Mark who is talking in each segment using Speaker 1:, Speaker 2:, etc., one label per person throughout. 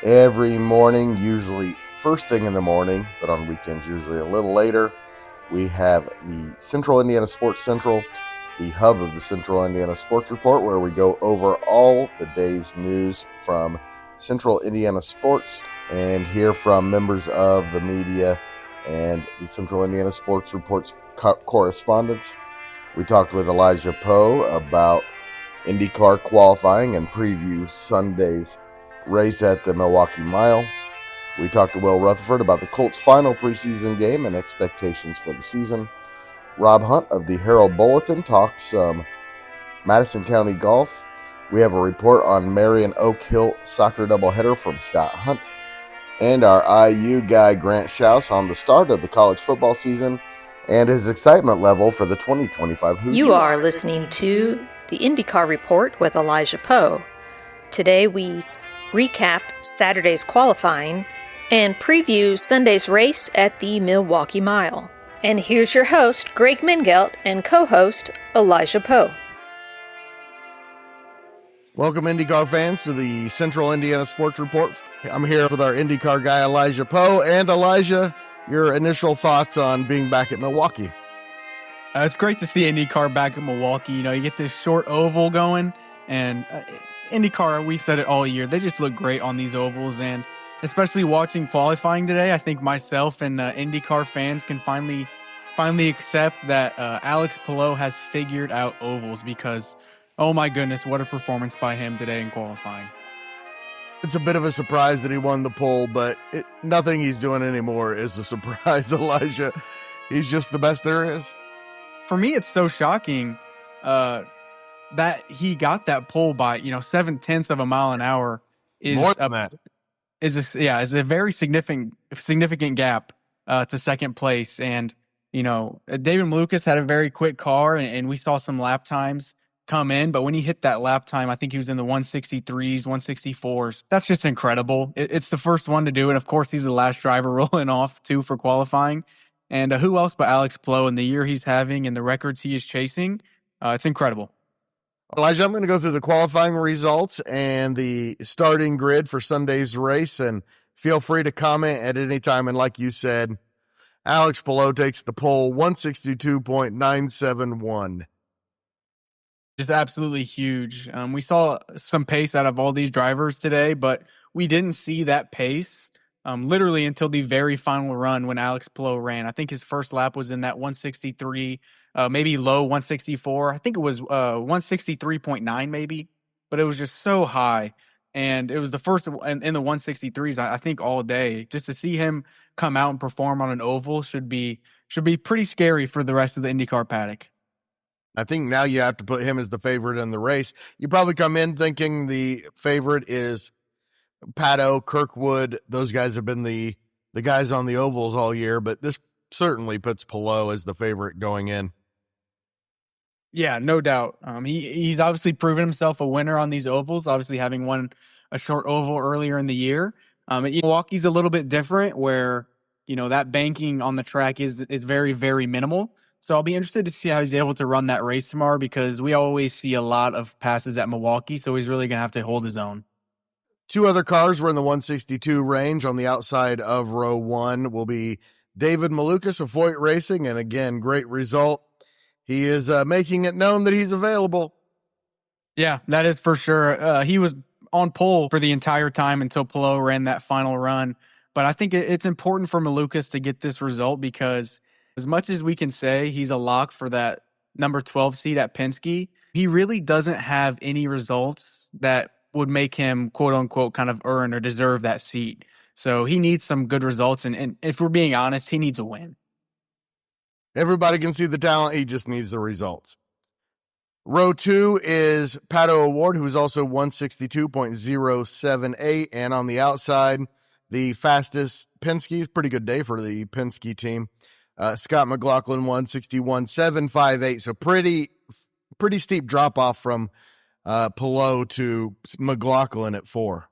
Speaker 1: every morning, usually first thing in the morning, but on weekends, usually a little later. We have the Central Indiana Sports Central, the hub of the Central Indiana Sports Report, where we go over all the day's news from Central Indiana Sports and hear from members of the media and the Central Indiana Sports Report's correspondents. We talked with Elijah Poe about IndyCar qualifying and preview Sunday's race at the Milwaukee Mile. We talked to Will Rutherford about the Colts' final preseason game and expectations for the season. Rob Hunt of the Herald Bulletin talked some Madison County golf. We have a report on Marion Oak Hill soccer doubleheader from Scott Hunt. And our IU guy Grant Schaus on the start of the college football season and his excitement level for the 2025 Hoosiers.
Speaker 2: You are listening to the IndyCar Report with Elijah Poe. Today we recap Saturday's qualifying and preview Sunday's race at the Milwaukee Mile. And here's your host, Greg Mingelt, and co-host, Elijah Poe.
Speaker 1: Welcome, IndyCar fans, to the Central Indiana Sports Report. I'm here with our IndyCar guy, Elijah Poe. And Elijah, your initial thoughts on being back at Milwaukee?
Speaker 3: It's great to see IndyCar back at Milwaukee. You know, you get this short oval going, and IndyCar, we've said it all year, they just look great on these ovals, and especially watching qualifying today, I think myself and IndyCar fans can finally accept that Alex Palou has figured out ovals because, oh my goodness, what a performance by him today in qualifying.
Speaker 1: It's a bit of a surprise that he won the pole, but nothing he's doing anymore is a surprise, Elijah. He's just the best there is.
Speaker 3: For me, it's so shocking that he got that pole by 0.7 of a mile an hour.
Speaker 1: More than that.
Speaker 3: Is a very significant gap to second place. And David Malukas had a very quick car, and we saw some lap times come in. But when he hit that lap time, I think he was in the 163s, 164s. That's just incredible. It's the first one to do it. Of course, he's the last driver rolling off too for qualifying. And who else but Alex Palou in the year he's having and the records he is chasing? It's incredible.
Speaker 1: Elijah, I'm going to go through the qualifying results and the starting grid for Sunday's race, and feel free to comment at any time. And like you said, Alex Palou takes the pole, 162.971.
Speaker 3: Just absolutely huge. We saw some pace out of all these drivers today, but we didn't see that pace literally until the very final run when Alex Palou ran. I think his first lap was in that 163, maybe low 164. I think it was 163.9 maybe, but it was just so high. And it was the first in the 163s, I think, all day. Just to see him come out and perform on an oval should be pretty scary for the rest of the IndyCar paddock.
Speaker 1: I think now you have to put him as the favorite in the race. You probably come in thinking the favorite is Pato, Kirkwood. Those guys have been the guys on the ovals all year, but this certainly puts Palou as the favorite going in.
Speaker 3: Yeah, no doubt. He's obviously proven himself a winner on these ovals, obviously having won a short oval earlier in the year. Milwaukee's a little bit different where, that banking on the track is very, very minimal. So I'll be interested to see how he's able to run that race tomorrow because we always see a lot of passes at Milwaukee, so he's really going to have to hold his own.
Speaker 1: Two other cars were in the 162 range. On the outside of row one will be David Malukas of Foyt Racing, and again, great result. He is making it known that he's available.
Speaker 3: Yeah, that is for sure. He was on pole for the entire time until Palou ran that final run. But I think it's important for Malukas to get this result because as much as we can say he's a lock for that number 12 seat at Penske, he really doesn't have any results that would make him, quote unquote, kind of earn or deserve that seat. So he needs some good results. And if we're being honest, he needs a win.
Speaker 1: Everybody can see the talent. He just needs the results. Row two is Pato O'Ward, who is also 162.078. And on the outside, the fastest Penske, pretty good day for the Penske team. Scott McLaughlin, 161.758. So pretty steep drop off from Palou to McLaughlin at 4.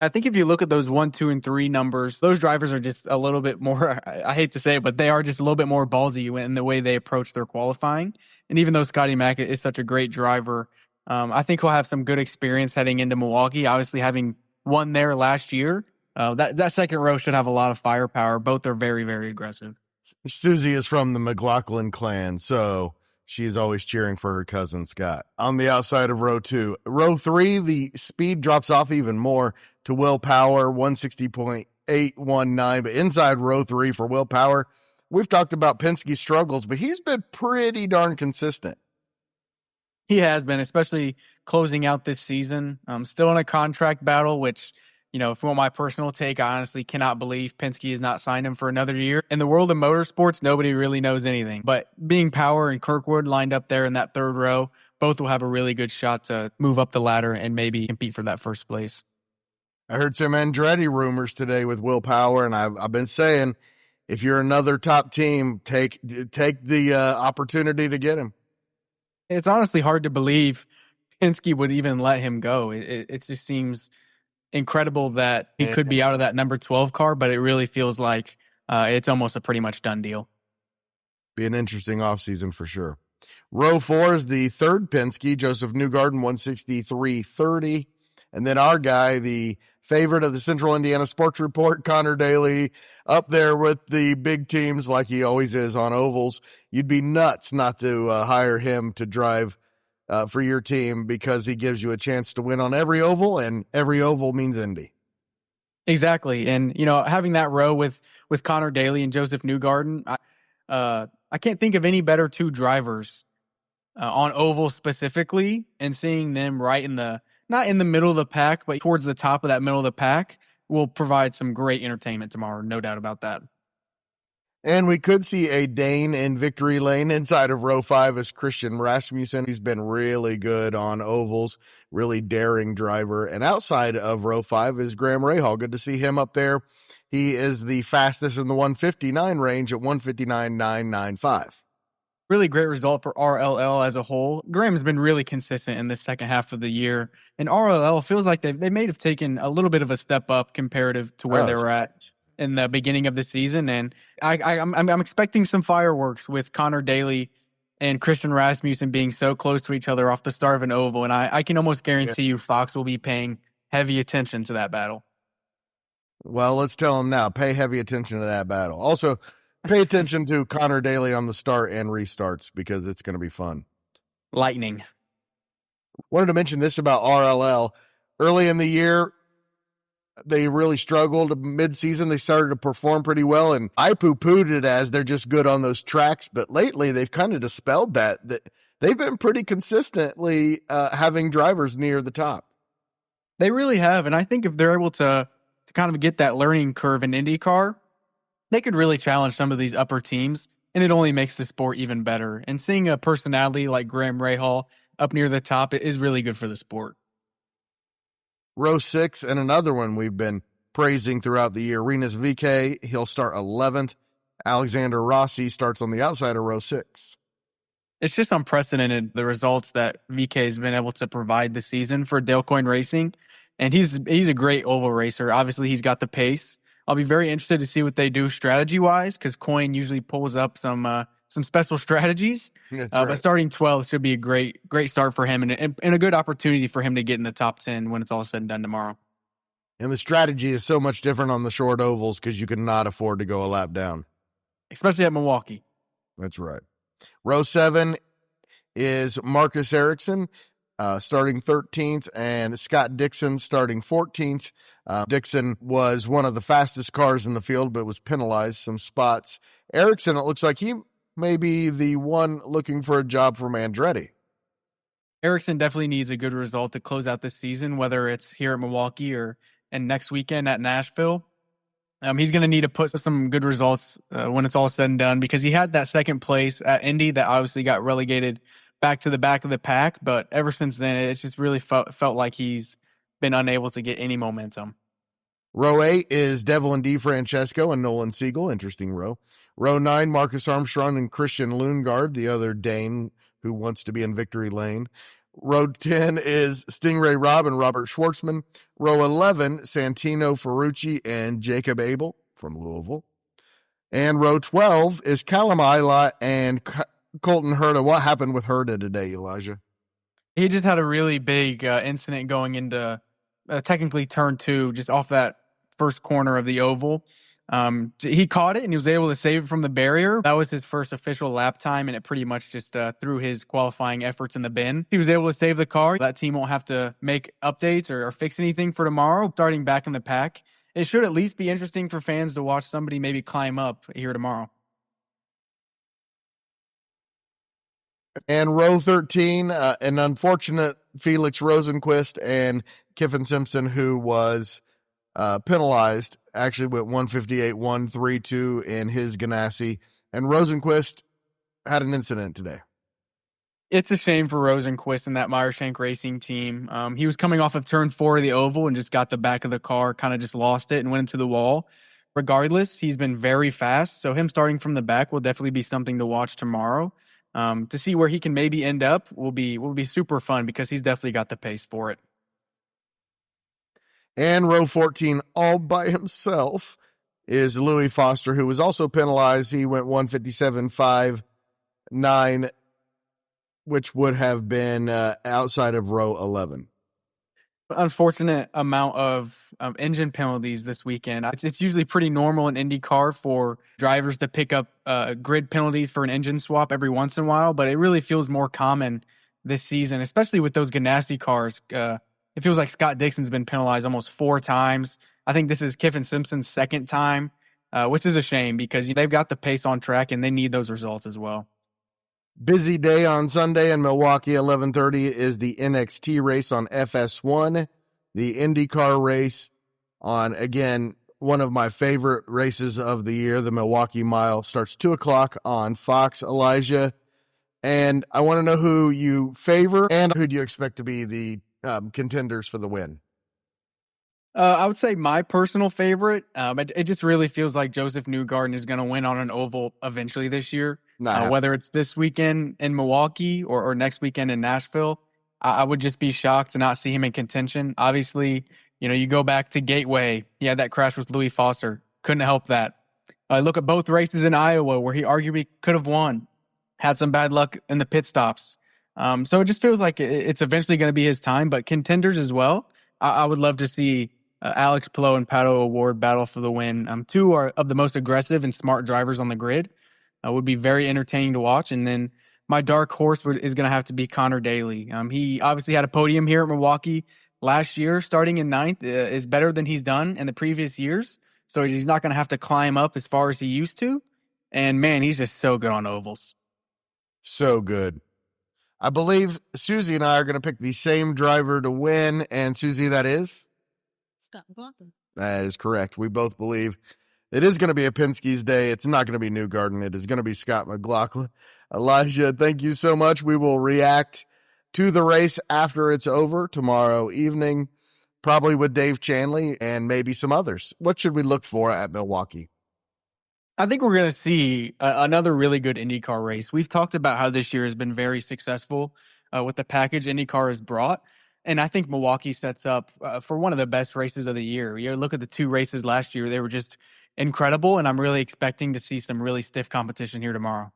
Speaker 3: I think if you look at those 1, 2, and 3 numbers, those drivers are just a little bit more, I hate to say it, but they are just a little bit more ballsy in the way they approach their qualifying. And even though Scotty Mack is such a great driver, I think he'll have some good experience heading into Milwaukee, obviously having won there last year. That second row should have a lot of firepower. Both are very, very aggressive.
Speaker 1: Susie is from the McLaughlin clan, so she is always cheering for her cousin Scott. On the outside of row 2. Row 3, the speed drops off even more to Will Power, 160.819. But inside row 3 for Will Power, we've talked about Penske's struggles, but he's been pretty darn consistent.
Speaker 3: He has been, especially closing out this season. Still in a contract battle, which, if you want my personal take, I honestly cannot believe Penske has not signed him for another year. In the world of motorsports, nobody really knows anything. But being Power and Kirkwood lined up there in that third row, both will have a really good shot to move up the ladder and maybe compete for that first place.
Speaker 1: I heard some Andretti rumors today with Will Power, and I've been saying, if you're another top team, take the opportunity to get him.
Speaker 3: It's honestly hard to believe Penske would even let him go. It just seems incredible that he could be out of that number 12 car, but it really feels like it's almost a pretty much done deal.
Speaker 1: Be an interesting offseason for sure. Row 4 is the third Penske, Joseph Newgarden, 163.30. And then our guy, the favorite of the Central Indiana Sports Report, Connor Daly, up there with the big teams like he always is on ovals. You'd be nuts not to hire him to drive for your team because he gives you a chance to win on every oval, and every oval means Indy.
Speaker 3: Exactly. And, having that row with Connor Daly and Joseph Newgarden, I can't think of any better two drivers on oval specifically, and seeing them right not in the middle of the pack, but towards the top of that middle of the pack will provide some great entertainment tomorrow. No doubt about that.
Speaker 1: And we could see a Dane in victory lane. Inside of row 5 is Christian Rasmussen. He's been really good on ovals, really daring driver. And outside of row 5 is Graham Rahal. Good to see him up there. He is the fastest in the 159 range at 159.995.
Speaker 3: Really great result for RLL as a whole. Graham's been really consistent in the second half of the year, and RLL feels like they may have taken a little bit of a step up comparative to where they were at in the beginning of the season. And I'm expecting some fireworks with Connor Daly and Christian Rasmussen being so close to each other off the start of an oval, and I can almost guarantee you Fox will be paying heavy attention to that battle.
Speaker 1: Well, let's tell him now. Pay heavy attention to that battle. Also, pay attention to Connor Daly on the start and restarts because it's going to be fun.
Speaker 3: Lightning.
Speaker 1: Wanted to mention this about RLL. Early in the year, they really struggled. Mid-season, they started to perform pretty well, and I poo-pooed it as they're just good on those tracks, but lately they've kind of dispelled that they've been pretty consistently having drivers near the top.
Speaker 3: They really have, and I think if they're able to kind of get that learning curve in IndyCar, they could really challenge some of these upper teams, and it only makes the sport even better. And seeing a personality like Graham Rahal up near the top is really good for the sport.
Speaker 1: Row 6, and another one we've been praising throughout the year, Rinus VeeKay. He'll start 11th. Alexander Rossi starts on the outside of row 6.
Speaker 3: It's just unprecedented, the results that VeeKay has been able to provide this season for Dale Coyne Racing. And he's a great oval racer. Obviously, he's got the pace. I'll be very interested to see what they do strategy-wise, because Coyne usually pulls up some special strategies.
Speaker 1: Right.
Speaker 3: But starting 12th should be a great start for him, and a good opportunity for him to get in the top 10 when it's all said and done tomorrow.
Speaker 1: And the strategy is so much different on the short ovals because you cannot afford to go a lap down.
Speaker 3: Especially at Milwaukee.
Speaker 1: That's right. Row 7 is Marcus Ericsson. Starting 13th, and Scott Dixon starting 14th. Dixon was one of the fastest cars in the field, but was penalized some spots. Ericsson, it looks like he may be the one looking for a job from Andretti.
Speaker 3: Ericsson definitely needs a good result to close out this season, whether it's here at Milwaukee and next weekend at Nashville. He's going to need to put some good results when it's all said and done, because he had that second place at Indy that obviously got relegated back to the back of the pack. But ever since then, it just really felt like he's been unable to get any momentum.
Speaker 1: Row 8 is Devlin DeFrancesco and Nolan Siegel. Interesting row. Row 9, Marcus Armstrong and Christian Lundgaard, the other Dane who wants to be in victory lane. Row 10 is Stingray Robb and Robert Schwartzman. Row 11, Santino Ferrucci and Jacob Abel from Louisville. And row 12 is Callum Ilott and Colton Herta. What happened with Herta today, Elijah?
Speaker 3: He just had a really big incident going into technically turn two, just off that first corner of the oval. He caught it and he was able to save it from the barrier. That was his first official lap time, and it pretty much just threw his qualifying efforts in the bin. He was able to save the car. That team won't have to make updates or fix anything for tomorrow. Starting back in the pack, it should at least be interesting for fans to watch somebody maybe climb up here tomorrow.
Speaker 1: And row 13, an unfortunate Felix Rosenquist and Kiffin Simpson, who was penalized, actually went 158.132 in his Ganassi. And Rosenquist had an incident today.
Speaker 3: It's a shame for Rosenquist and that Meyershank Racing team. He was coming off of turn 4 of the oval and just got the back of the car, kind of just lost it and went into the wall. Regardless, he's been very fast, so him starting from the back will definitely be something to watch tomorrow. To see where he can maybe end up will be super fun because he's definitely got the pace for it.
Speaker 1: And row 14, all by himself, is Louis Foster, who was also penalized. He went 157.59, which would have been outside of row 11.
Speaker 3: Unfortunate amount of engine penalties this weekend. It's usually pretty normal in IndyCar for drivers to pick up grid penalties for an engine swap every once in a while, but it really feels more common this season, especially with those Ganassi cars. It feels like Scott Dixon's been penalized almost 4 times. I think this is Kiffin Simpson's second time, which is a shame because they've got the pace on track and they need those results as well.
Speaker 1: Busy day on Sunday in Milwaukee. 11:30 is the NXT race on FS1. The IndyCar race on, again, one of my favorite races of the year, the Milwaukee Mile, starts 2 o'clock on Fox. Elijah, and I want to know who you favor and who do you expect to be the contenders for the win.
Speaker 3: I would say my personal favorite. It just really feels like Joseph Newgarden is going to win on an oval eventually this year. Whether it's this weekend in Milwaukee or next weekend in Nashville, I would just be shocked to not see him in contention. Obviously, you go back to Gateway. He had that crash with Louis Foster. Couldn't help that. Look at both races in Iowa where he arguably could have won. Had some bad luck in the pit stops. So it just feels like it's eventually going to be his time, but contenders as well. I would love to see Alex Palou and Pato O'Ward battle for the win. Two are of the most aggressive and smart drivers on the grid. Would be very entertaining to watch. And then my dark horse is going to have to be Connor Daly. He obviously had a podium here at Milwaukee last year. Starting in 9th is better than he's done in the previous years. So he's not going to have to climb up as far as he used to. And man, he's just so good on ovals.
Speaker 1: So good. I believe Susie and I are going to pick the same driver to win. And Susie, that is?
Speaker 4: Scott McLaughlin.
Speaker 1: That is correct. We both believe it is going to be a Penske's day. It's not going to be Newgarden. It is going to be Scott McLaughlin. Elijah, thank you so much. We will react to the race after it's over tomorrow evening, probably with Dave Chanley and maybe some others. What should we look for at Milwaukee?
Speaker 3: I think we're going to see another really good IndyCar race. We've talked about how this year has been very successful with the package IndyCar has brought. And I think Milwaukee sets up for one of the best races of the year. You look at the 2 races last year, they were just incredible. And I'm really expecting to see some really stiff competition here tomorrow.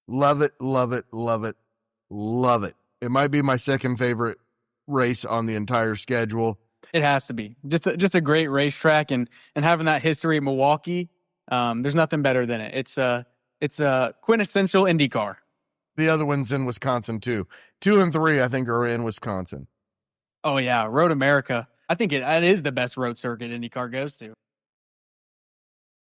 Speaker 1: Love it, love it, love it, love it. It might be my second favorite race on the entire schedule.
Speaker 3: It has to be. Just a great racetrack and having that history at Milwaukee. There's nothing better than it. It's a quintessential IndyCar.
Speaker 1: The other one's in Wisconsin too. 2 and 3, I think, are in Wisconsin.
Speaker 3: Oh yeah, Road America. I think it is the best road circuit IndyCar goes to.